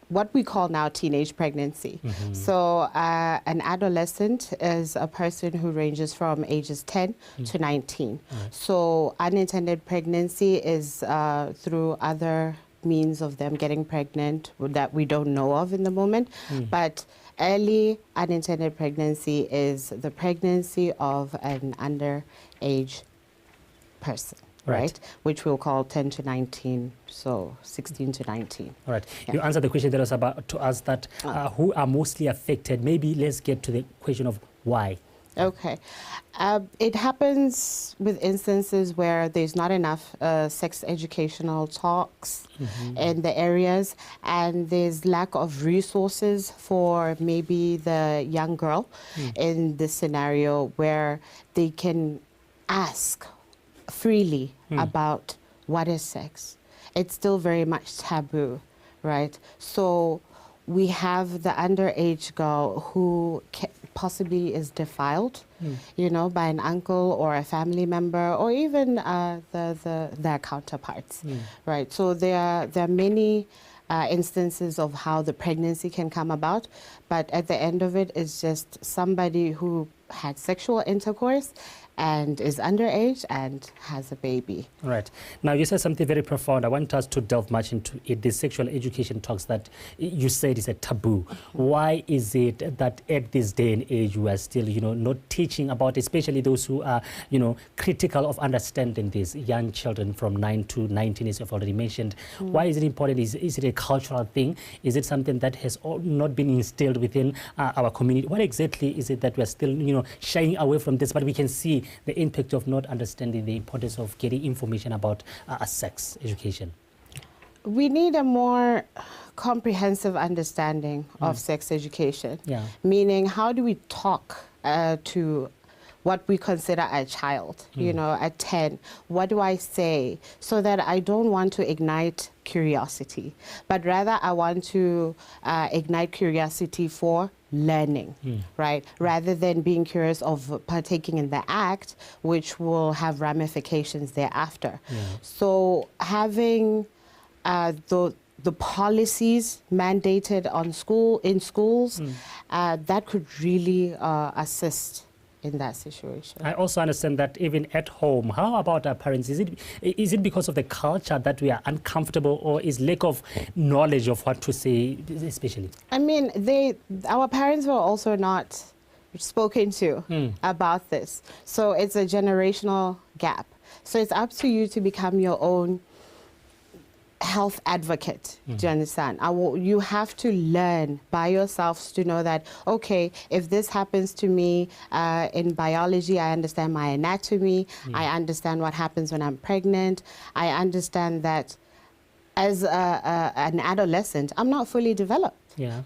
what we call now teenage pregnancy. So an adolescent is a person who ranges from ages 10 to 19. So unintended pregnancy is through other means of them getting pregnant that we don't know of in the moment. But early unintended pregnancy is the pregnancy of an underage person. Right, which we'll call 10 to 19, so 16 to 19. All right. Yeah. You answered the question that was about to ask that who are mostly affected. Maybe let's get to the question of why. Okay. It happens with instances where there's not enough sex educational talks in the areas, and there's lack of resources for maybe the young girl in this scenario where they can ask freely about what is sex. It's still very much taboo, right? So we have the underage girl who possibly is defiled, you know, by an uncle or a family member, or even their counterparts, right? So there are many instances of how the pregnancy can come about, but at the end of it, it's just somebody who had sexual intercourse and is underage and has a baby. Right. Now, you said something very profound. I want us to delve much into it. The sexual education talks that you said is a taboo. Why is it that at this day and age we are still, you know, not teaching about, especially those who are, you know, critical of understanding these young children from 9 to 19, as you've already mentioned? Why is it important? Is it a cultural thing? Is it something that has not been instilled within our community? What exactly is it that we are still, you know, shying away from this, but we can see the impact of not understanding the importance of getting information about sex education? We need a more comprehensive understanding of sex education. Meaning, how do we talk to what we consider a child, you know, at 10? What do I say? So that I don't want to ignite curiosity, but rather I want to ignite curiosity for learning, right? Rather than being curious of partaking in the act, which will have ramifications thereafter. So having the policies mandated on in schools, that could really assist in that situation. I also understand that even at home, how about our parents? Is it because of the culture that we are uncomfortable, or is lack of knowledge of what to say, especially? I mean, our parents were also not spoken to about this. So it's a generational gap. So it's up to you to become your own health advocate. Do you understand? You have to learn by yourselves to know that, okay, if this happens to me in biology, I understand my anatomy, I understand what happens when I'm pregnant, I understand that as an adolescent, I'm not fully developed.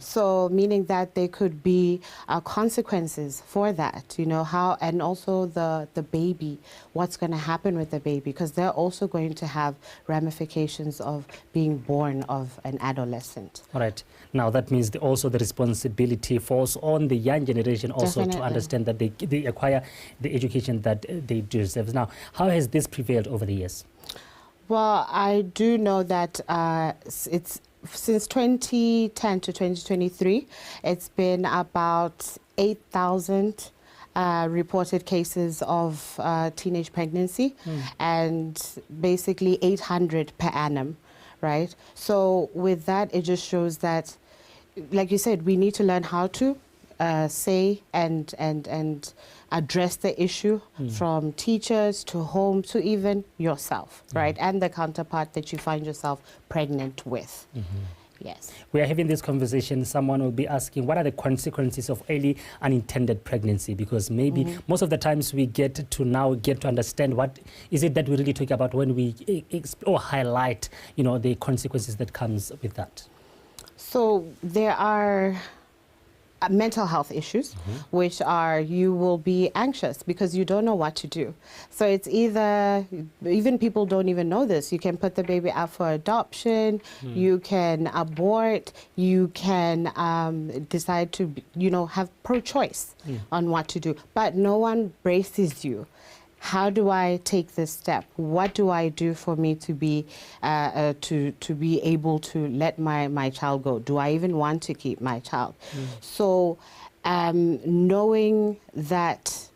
So meaning that there could be consequences for that, you know, and also the baby, what's going to happen with the baby, because they're also going to have ramifications of being born of an adolescent. All right. Now that means also the responsibility falls on the young generation also to understand that they acquire the education that they deserve. Now, how has this prevailed over the years? Well, I do know that it's since 2010 to 2023, it's been about 8,000 reported cases of teenage pregnancy, and basically 800 per annum, right? So with that, it just shows that, like you said, we need to learn how to say and address the issue from teachers to home to even yourself, right? And the counterpart that you find yourself pregnant with. Yes. We are having this conversation. Someone will be asking, what are the consequences of early unintended pregnancy? Because maybe most of the times we get to understand what is it that we really talk about when we highlight, you know, the consequences that comes with that. So there are mental health issues, which are you will be anxious because you don't know what to do. So it's either, even people don't even know this, you can put the baby out for adoption, you can abort, you can decide to, you know, have pro-choice on what to do. But no one braces you how do I take this step? What do I do for me to be able to let my child go? Do I even want to keep my child? So knowing that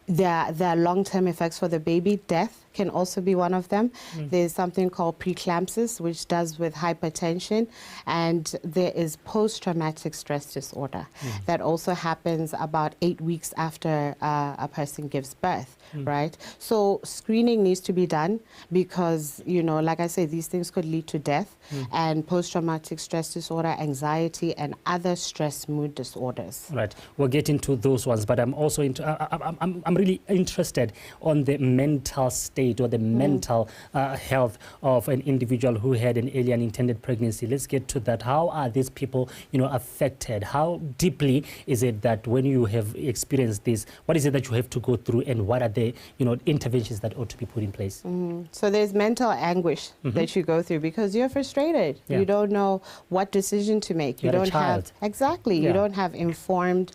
there are long-term effects for the baby, death can also be one of them. There's something called preeclampsia, which does with hypertension, and there is post-traumatic stress disorder that also happens about 8 weeks after a person gives birth, right? So screening needs to be done because, you know, like I said, these things could lead to death, and post-traumatic stress disorder, anxiety, and other stress mood disorders. Right, we'll get into those ones, but I'm also I'm really interested on the mental state or the mental health of an individual who had an early unintended pregnancy. Let's get to that. How are these people, you know, affected? How deeply is it that when you have experienced this, what is it that you have to go through, and what are the, you know, interventions that ought to be put in place? So there's mental anguish that you go through because you're frustrated. Yeah. You don't know what decision to make. You're You a don't child. have exactly. Yeah. You don't have informed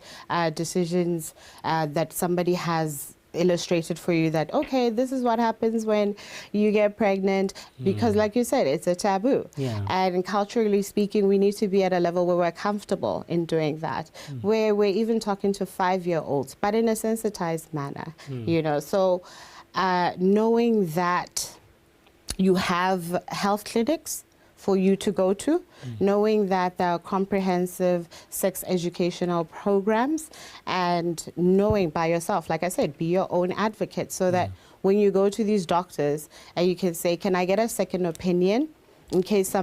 decisions that somebody has illustrated for you, that okay, this is what happens when you get pregnant, because like you said, it's a taboo. Yeah. And culturally speaking, we need to be at a level where we're comfortable in doing that, where we're even talking to 5-year-olds, but in a sensitized manner, you know. So knowing that you have health clinics for you to go to, knowing that there are comprehensive sex educational programs, and knowing by yourself, like I said, be your own advocate, so that when you go to these doctors and you can say, can I get a second opinion in case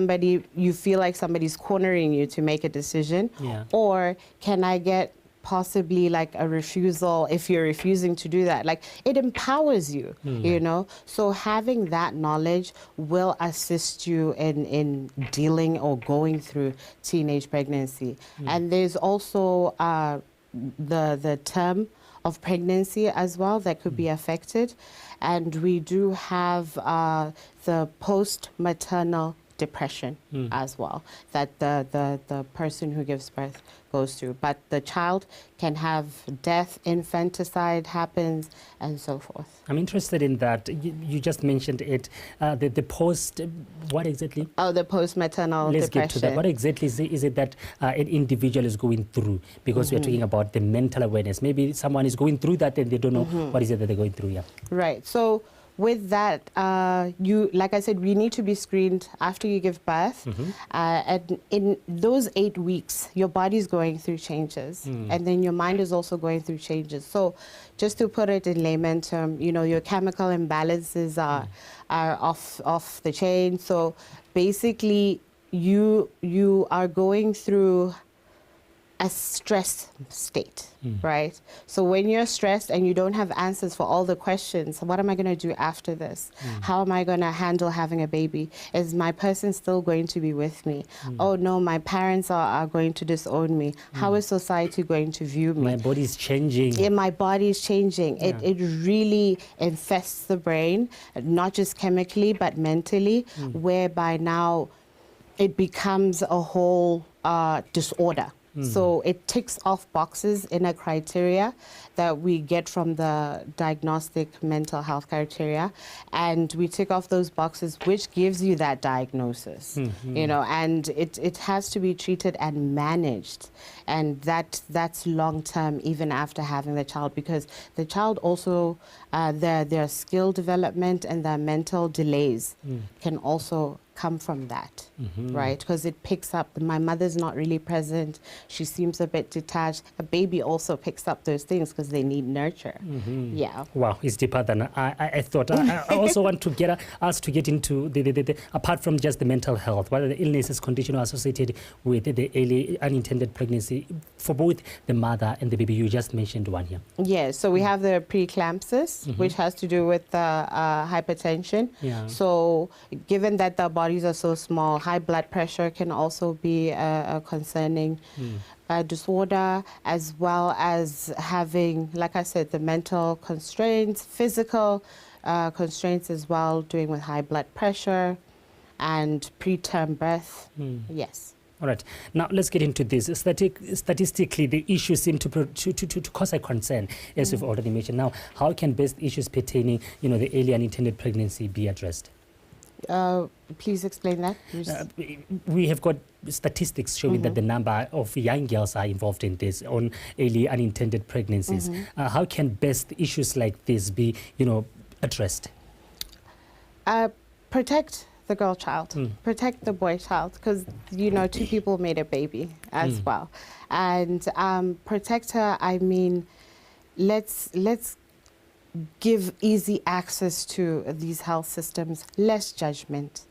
you feel like somebody's cornering you to make a decision, or can I get possibly like a refusal if you're refusing to do that. Like, it empowers you, you know. So having that knowledge will assist you in dealing or going through teenage pregnancy. And there's also the term of pregnancy as well that could be affected. And we do have the post-maternal depression as well, that the person who gives birth goes through. But the child can have death, infanticide happens, and so forth. I'm interested in that. You just mentioned it, the post, what exactly? Oh, the post-maternal depression. Let's get to that. What exactly is it that an individual is going through? Because we're talking about the mental awareness. Maybe someone is going through that and they don't know what is it that they're going through. Yeah. Right. So with that, like I said, we need to be screened after you give birth. And in those 8 weeks, your body's going through changes, and then your mind is also going through changes. So just to put it in layman term, you know, your chemical imbalances are off the chain. So basically, you are going through a stress state, right? So when you're stressed and you don't have answers for all the questions, what am I going to do after this? How am I going to handle having a baby? Is my person still going to be with me? Oh no, my parents are going to disown me. How is society going to view me? My body's changing. Yeah, my body's changing. Yeah. It really infests the brain, not just chemically, but mentally, whereby now it becomes a whole disorder. So it ticks off boxes in a criteria that we get from the diagnostic mental health criteria, and we tick off those boxes, which gives you that diagnosis, you know, and it has to be treated and managed, and that's long term, even after having the child, because the child also their skill development and their mental delays can also come from that, right? Because it picks up, my mother's not really present, she seems a bit detached. A baby also picks up those things because they need nurture. Yeah. Wow, it's deeper than I thought. I also want to get us to get into the apart from just the mental health, what are the illnesses, conditions associated with the early unintended pregnancy for both the mother and the baby? You just mentioned one here. Yeah, so we have the preeclampsia, which has to do with hypertension. Yeah. So given that the bodies are so small, high blood pressure can also be a concerning disorder, as well as having, like I said, the mental constraints, physical constraints as well, doing with high blood pressure and preterm birth. Yes. All right. Now let's get into this. Statistically, the issues seem to cause a concern, as you've already mentioned. Now, how can best issues pertaining, the early unintended pregnancy be addressed? Please explain that. We have got statistics showing that the number of young girls are involved in this, on early unintended pregnancies. How can best issues like this be, addressed? Protect the girl child, protect the boy child, because two people made a baby as well, and protect her. I mean, let's give easy access to these health systems, less judgment.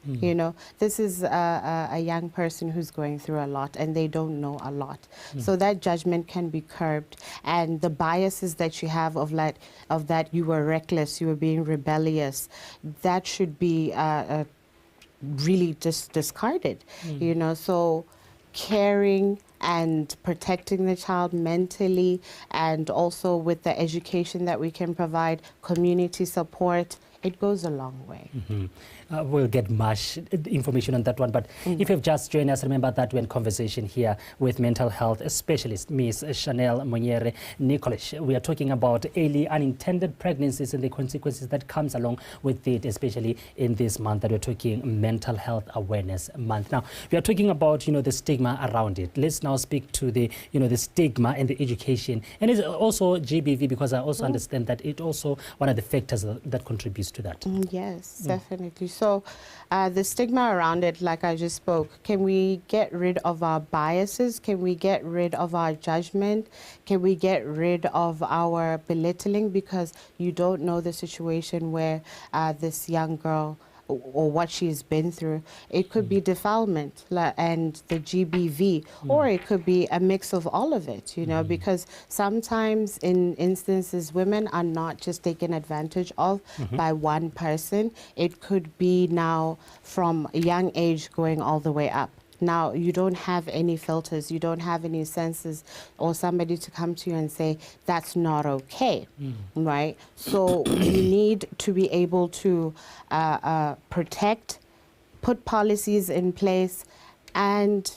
This is a young person who's going through a lot and they don't know a lot. So that judgment can be curbed, and the biases that you have of that you were reckless, you were being rebellious, that should be really just discarded. So caring and protecting the child mentally, and also with the education that we can provide, community support, it goes a long way. We'll get much information on that one, but if you've just joined us, remember that we're in conversation here with mental health specialist, Ms. Shanel Monyere Nikolic. We are talking about early unintended pregnancies and the consequences that comes along with it, especially in this month that we're talking Mental Health Awareness Month. Now, we are talking about, the stigma around it. Let's now speak to the, the stigma and the education, and it's also GBV, because I also understand that it also one of the factors that contributes to that. Yes, definitely. So the stigma around it, like I just spoke, can we get rid of our biases? Can we get rid of our judgment? Can we get rid of our belittling because you don't know the situation where this young girl or what she's been through? It could be defilement and the GBV, or it could be a mix of all of it, because sometimes in instances women are not just taken advantage of by one person. It could be now from a young age going all the way up. Now, you don't have any filters, you don't have any senses or somebody to come to you and say, that's not okay, right? So you need to be able to protect, put policies in place, and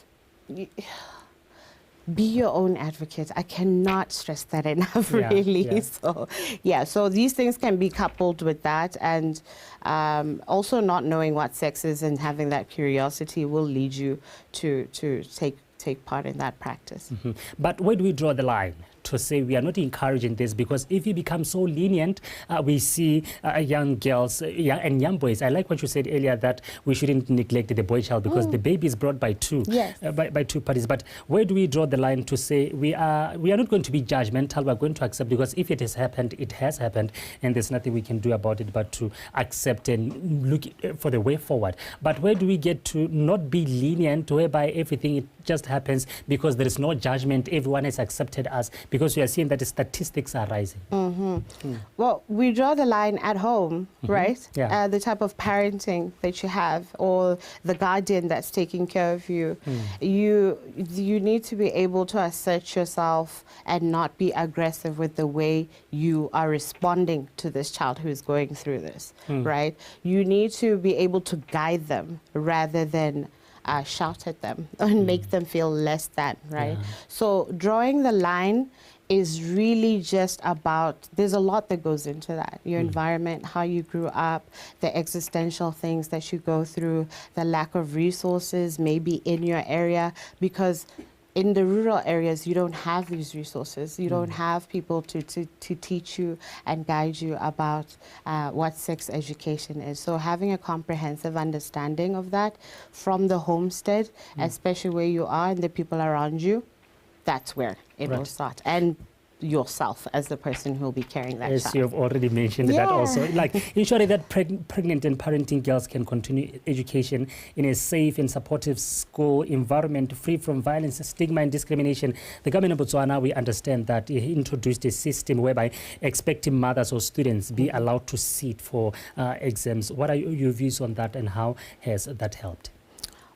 be your own advocate. I cannot stress that enough, really. So these things can be coupled with that, and also not knowing what sex is and having that curiosity will lead you to take part in that practice. But where do we draw the line to say we are not encouraging this? Because if you become so lenient, we see young girls and young boys. I like what you said earlier, that we shouldn't neglect the boy child because the baby is brought by two, by two parties. But where do we draw the line to say we are not going to be judgmental? We're going to accept, because if it has happened, it has happened, and there's nothing we can do about it but to accept and look for the way forward. But where do we get to not be lenient, whereby everything it just happens because there is no judgment, everyone has accepted us, because we are seeing that the statistics are rising? Well, we draw the line at home, right? The type of parenting that you have, or the guardian that's taking care of you. You need to be able to assert yourself and not be aggressive with the way you are responding to this child who is going through this, right? You need to be able to guide them rather than shout at them and make them feel less than, right? So drawing the line is really just about, there's a lot that goes into that. Your environment, how you grew up, the existential things that you go through, the lack of resources maybe in your area, because in the rural areas, you don't have these resources. You don't have people to teach you and guide you about what sex education is. So having a comprehensive understanding of that from the homestead, especially where you are and the people around you, that's where it will start. And yourself as the person who will be carrying that child. As you've already mentioned that also, like ensuring that pregnant and parenting girls can continue education in a safe and supportive school environment free from violence, stigma and discrimination. The government of Botswana, we understand that it introduced a system whereby expecting mothers or students be allowed to sit for exams. What are your views on that, and how has that helped?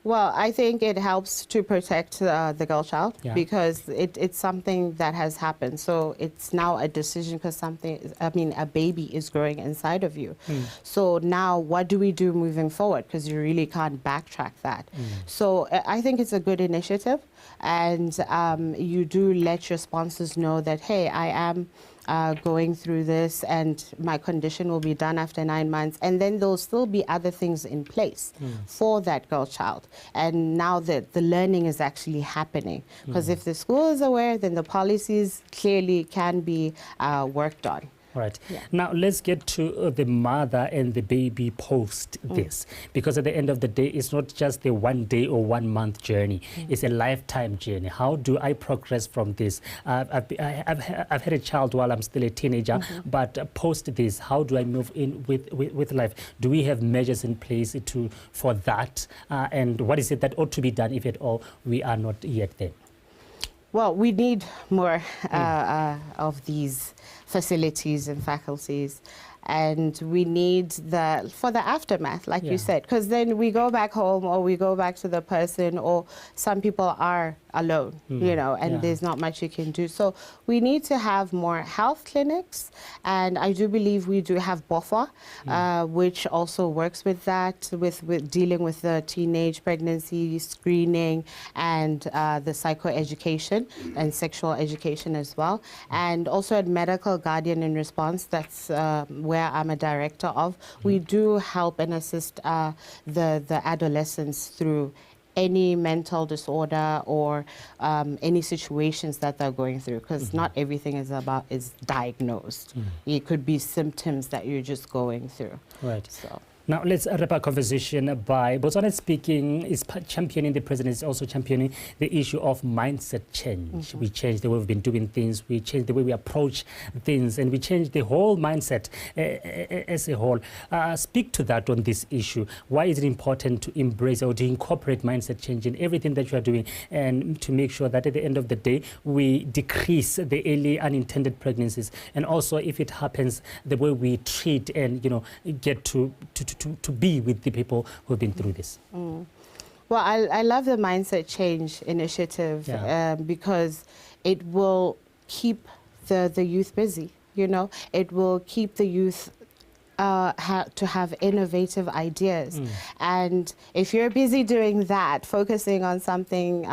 Well, I think it helps to protect the girl child Yeah. because it's something that has happened. So it's now a decision because a baby is growing inside of you. So now what do we do moving forward? Because you really can't backtrack that. So I think it's a good initiative. And you do let your sponsors know that, hey, I am going through this and my condition will be done after 9 months. And then there'll still be other things in place for that girl child. And now that the learning is actually happening. Because if the school is aware, then the policies clearly can be worked on. Right. Yeah. Now, let's get to the mother and the baby post this. Because at the end of the day, it's not just the 1 day or 1 month journey. It's a lifetime journey. How do I progress from this? I've had a child while I'm still a teenager, but post this, how do I move in with life? Do we have measures in place for that? And what is it that ought to be done, if at all we are not yet there? Well, we need more of these facilities and faculties. And we need for the aftermath, like you said, because then we go back home or we go back to the person, or some people are alone, you know, and there's not much you can do. So we need to have more health clinics. And I do believe we do have BOFA, which also works with that, with dealing with the teenage pregnancy screening and the psychoeducation and sexual education as well. And also at Medical Guardian in Response, that's where I'm a director of, we do help and assist the adolescents through any mental disorder or any situations that they're going through, because not everything is diagnosed. It could be symptoms that you're just going through. Right. So. Now, let's wrap our conversation by Botswana Speaking is championing, the president is also championing the issue of mindset change. We change the way we've been doing things, we change the way we approach things, and we change the whole mindset as a whole. Speak to that on this issue. Why is it important to embrace or to incorporate mindset change in everything that you are doing, and to make sure that at the end of the day, we decrease the early unintended pregnancies, and also, if it happens, the way we treat and, you know, get to be with the people who have been through this? Well, I love the Mindset Change initiative because it will keep the youth busy, you know. It will keep the youth to have innovative ideas. And if you're busy doing that, focusing on something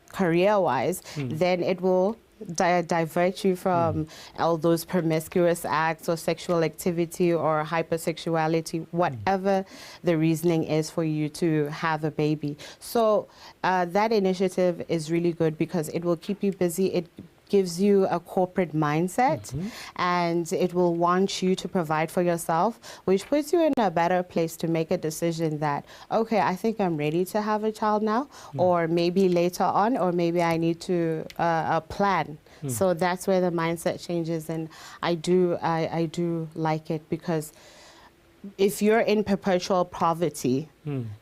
career-wise, then it will divert you from all those promiscuous acts or sexual activity or hypersexuality, whatever the reasoning is for you to have a baby. So that initiative is really good because it will keep you busy. It gives you a corporate mindset, and it will want you to provide for yourself, which puts you in a better place to make a decision that, okay, I think I'm ready to have a child now, or maybe later on, or maybe I need to plan. So that's where the mindset changes, and I do like it, because if you're in perpetual poverty,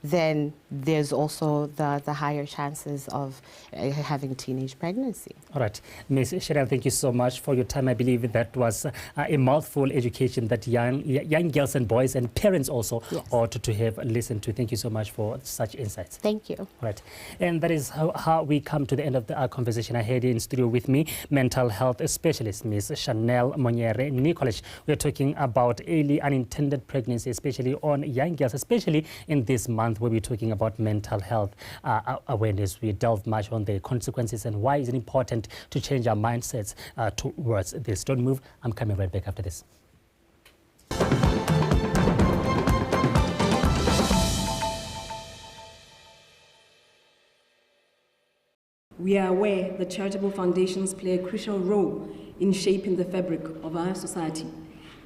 then there's also the higher chances of having teenage pregnancy. All right. Ms. Shanel, thank you so much for your time. I believe that was a mouthful education that young girls and boys and parents also ought to have listened to. Thank you so much for such insights. Thank you. All right. And that is how we come to the end of our conversation. I had in studio with me mental health specialist, Ms. Shanel Monyere Nikolic. We're talking about early unintended pregnancy, especially on young girls, especially in this month where we're talking about mental health awareness. We delve much on the consequences and why is it important to change our mindsets towards this. Don't move. I'm coming right back after this. We are aware that charitable foundations play a crucial role in shaping the fabric of our society.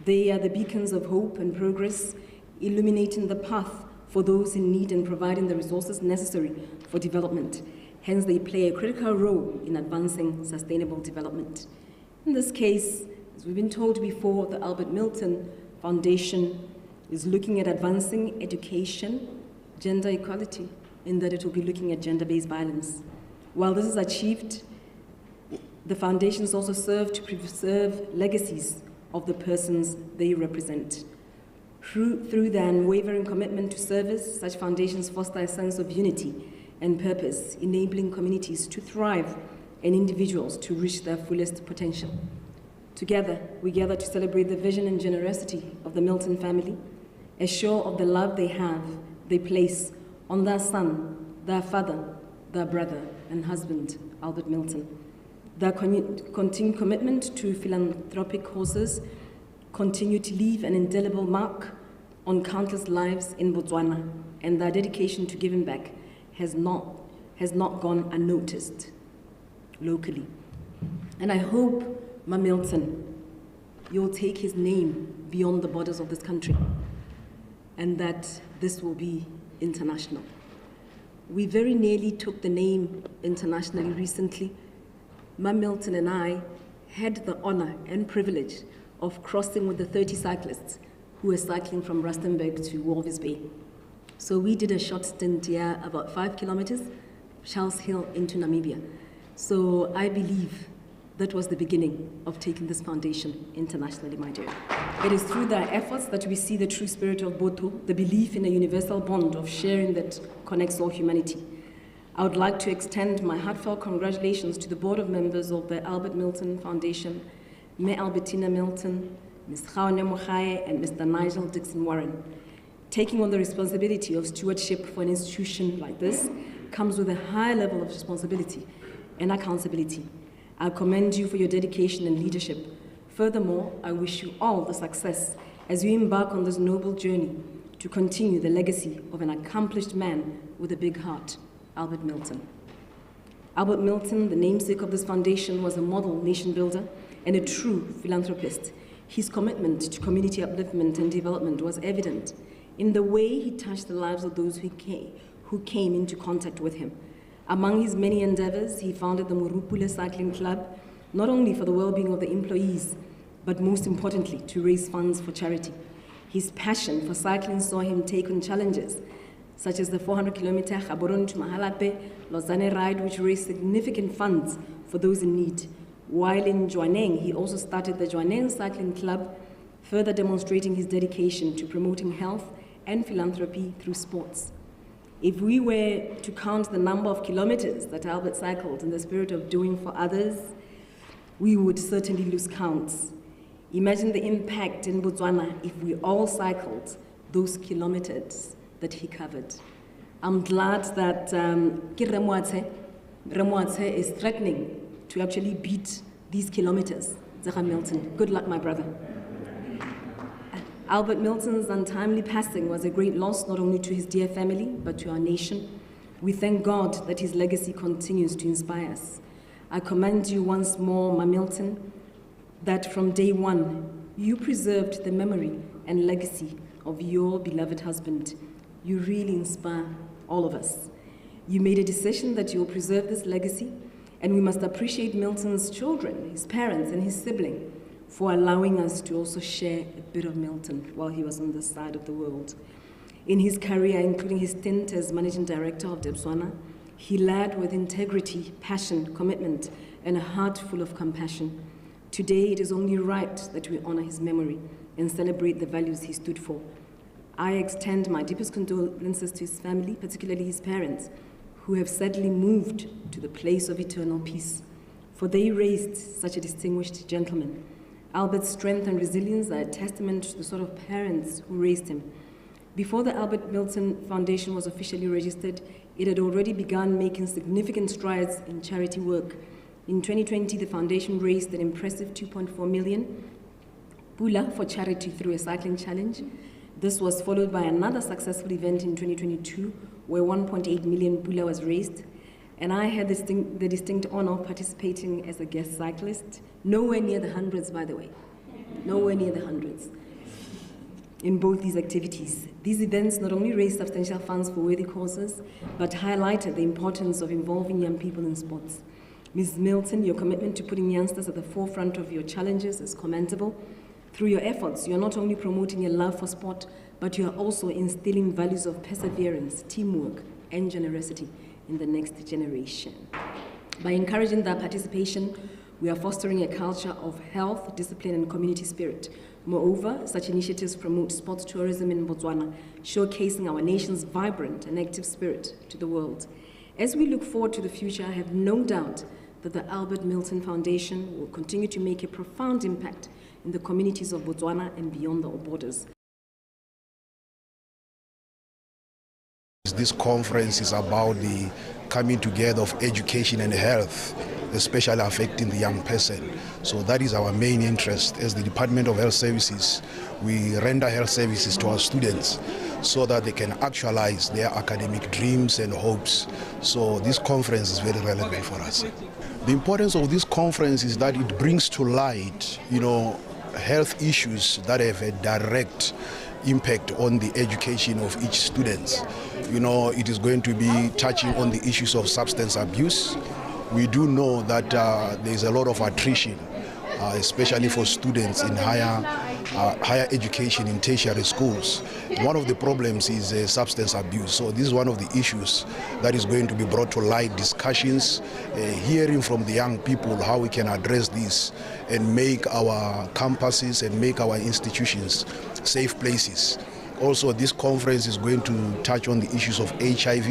They are the beacons of hope and progress, illuminating the path for those in need and providing the resources necessary for development. Hence, they play a critical role in advancing sustainable development. In this case, as we've been told before, the Albert Milton Foundation is looking at advancing education, gender equality, in that it will be looking at gender-based violence. While this is achieved, the foundations also serve to preserve legacies of the persons they represent. Through their unwavering commitment to service, such foundations foster a sense of unity and purpose, enabling communities to thrive and individuals to reach their fullest potential. Together, we gather to celebrate the vision and generosity of the Milton family, assure of the love they place on their son, their father, their brother and husband, Albert Milton. Their continued commitment to philanthropic causes continue to leave an indelible mark on countless lives in Botswana, and their dedication to giving back has not gone unnoticed locally. And I hope, Ma Milton, you'll take his name beyond the borders of this country, and that this will be international. We very nearly took the name internationally recently. Ma Milton and I had the honor and privilege of crossing with the 30 cyclists who were cycling from Rustenburg to Walvis Bay. So we did a short stint here, about 5 kilometers, Charles Hill into Namibia. So I believe that was the beginning of taking this foundation internationally, my dear. It is through their efforts that we see the true spirit of Boto, the belief in a universal bond of sharing that connects all humanity. I would like to extend my heartfelt congratulations to the board of members of the Albert Milton Foundation, Ms. Albertina Milton, Ms. Khaone Mogae, and Mr. Nigel Dixon Warren. Taking on the responsibility of stewardship for an institution like this comes with a high level of responsibility and accountability. I commend you for your dedication and leadership. Furthermore, I wish you all the success as you embark on this noble journey to continue the legacy of an accomplished man with a big heart, Albert Milton. Albert Milton, the namesake of this foundation, was a model nation builder and a true philanthropist. His commitment to community upliftment and development was evident in the way he touched the lives of those who came into contact with him. Among his many endeavors, he founded the Morupule Cycling Club, not only for the well-being of the employees, but most importantly, to raise funds for charity. His passion for cycling saw him take on challenges, such as the 400-kilometer Gaborone to Mahalape Lausanne ride, which raised significant funds for those in need. While in Jwaneng, he also started the Jwaneng Cycling Club, further demonstrating his dedication to promoting health and philanthropy through sports. If we were to count the number of kilometers that Albert cycled in the spirit of doing for others, we would certainly lose count. Imagine the impact in Botswana if we all cycled those kilometers that he covered. I'm glad that Remuatse is threatening to actually beat these kilometers. Zara Milton, good luck, my brother. Albert Milton's untimely passing was a great loss, not only to his dear family, but to our nation. We thank God that his legacy continues to inspire us. I commend you once more, Ma Milton, that from day one, you preserved the memory and legacy of your beloved husband. You really inspire all of us. You made a decision that you will preserve this legacy, and we must appreciate Milton's children, his parents, and his sibling for allowing us to also share a bit of Milton while he was on this side of the world. In his career, including his stint as managing director of Botswana, he led with integrity, passion, commitment, and a heart full of compassion. Today, it is only right that we honor his memory and celebrate the values he stood for. I extend my deepest condolences to his family, particularly his parents, who have sadly moved to the place of eternal peace, for they raised such a distinguished gentleman. Albert's strength and resilience are a testament to the sort of parents who raised him. Before the Albert Milton Foundation was officially registered, it had already begun making significant strides in charity work. In 2020, the foundation raised an impressive 2.4 million pula for charity through a cycling challenge. This was followed by another successful event in 2022, where 1.8 million pula was raised. And I had the distinct honor of participating as a guest cyclist, nowhere near the hundreds, by the way, nowhere near the hundreds, in both these activities. These events not only raised substantial funds for worthy causes, but highlighted the importance of involving young people in sports. Ms. Milton, your commitment to putting youngsters at the forefront of your challenges is commendable. Through your efforts, you are not only promoting a love for sport, but you are also instilling values of perseverance, teamwork, and generosity in the next generation. By encouraging their participation, We are fostering a culture of health, discipline, and community spirit. Moreover, such initiatives promote sports tourism in Botswana, showcasing our nation's vibrant and active spirit to the world. As we look forward to the future, I have no doubt that the Albert Milton Foundation will continue to make a profound impact in the communities of Botswana and beyond our borders. This conference is about the coming together of education and health, especially affecting the young person. So that is our main interest. As the Department of Health Services, we render health services to our students so that they can actualize their academic dreams and hopes. So this conference is very relevant for us. The importance of this conference is that it brings to light, health issues that have a direct impact on the education of each student. It is going to be touching on the issues of substance abuse. We do know that there is a lot of attrition, especially for students in higher education in tertiary schools. One of the problems is substance abuse. So this is one of the issues that is going to be brought to light, discussions, hearing from the young people how we can address this and make our campuses and make our institutions safe places. Also, this conference is going to touch on the issues of HIV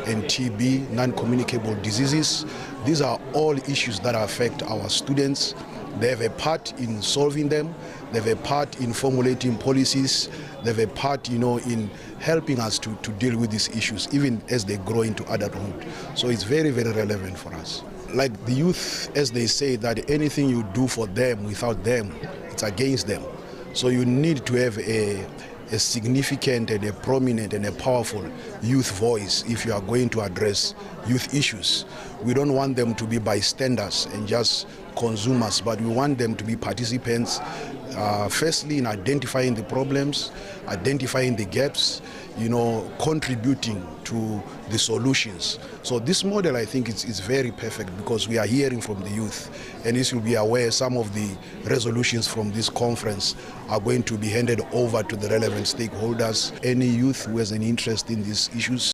and TB, non-communicable diseases. These are all issues that affect our students. They have a part in solving them. They have a part in formulating policies. They have a part, in helping us to deal with these issues, even as they grow into adulthood. So it's very, very relevant for us. Like the youth, as they say, that anything you do for them, without them, it's against them. So you need to have a significant and a prominent and a powerful youth voice if you are going to address youth issues. We don't want them to be bystanders and just consumers, but we want them to be participants, firstly in identifying the problems, identifying the gaps, contributing to the solutions. So this model, I think, is very perfect because we are hearing from the youth, and this will be aware some of the resolutions from this conference are going to be handed over to the relevant stakeholders. Any youth who has an interest in these issues